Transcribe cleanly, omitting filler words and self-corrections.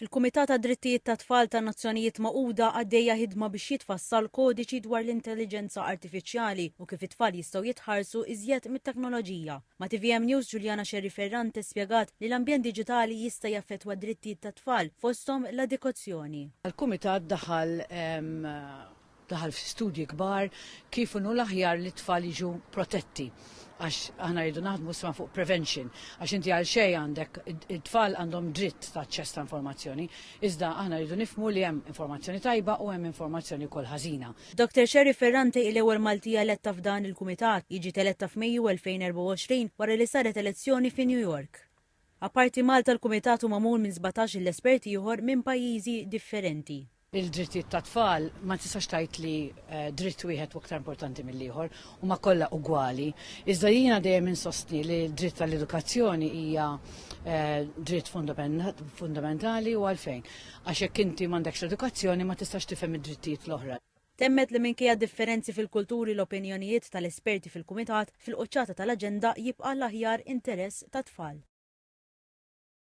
Fil-Kumitat ta' Drittijiet tat Tfal tan Nazzjonijiet Magħquda għaddejja ħidma biex jitfassal kodiċi dwar l-intelligenza artifiċjali u kif it-tfal jistgħu jitħarsu iżjed mit-teknoloġija. Ma' TVM News Juliana Xerri Ferrante spjegat li l-ambjent diġitali jista' jaffettwa d-drittijiet tat-tfal fosthom l-edukazzjoni. Il-Kumitat daħal fi studji kbar kif inu l-aħjar li t-tfal jiġu protetti. Għax aħna rridu naħdmu sma fuq prevention, għax inti għal xej għandek it-tfal għandhom dritt ta' aċċess ta' informazzjoni, iżda aħna rridu nifhmu li hemm informazzjoni tajba u hemm informazzjoni wkoll ħażina. Dr. Xerri Ferrante l-ewwel Maltija eletta f'dan il-Kumitat jiġi eletta f'Mejju 2024 wara li saret elezzjoni fi New York. Apparti Malta l-Kumitat huma magħmul minn 17 l-esperti ieħor minn pajjiżi differenti. Il-drittijiet ta' tfal ma tistax tgħid li dritt wieħed aktar importanti mill-ieħor huma kollha ugwali. Iżda jiena dejjem insostni li d-dritt tal-edukazzjoni hija dritt fundamentali u għalfejn. Għax jekk inti m'għandekx l-edukazzjoni ma tistax tifhem id-drittijiet l-oħra. Temmet li minkejja differenzi fil-kulturi l-opinjonijiet tal-esperti fil-Kumitat fil-quċċata tal-aġenda jibqa' l-aħjar interess tat-tfal.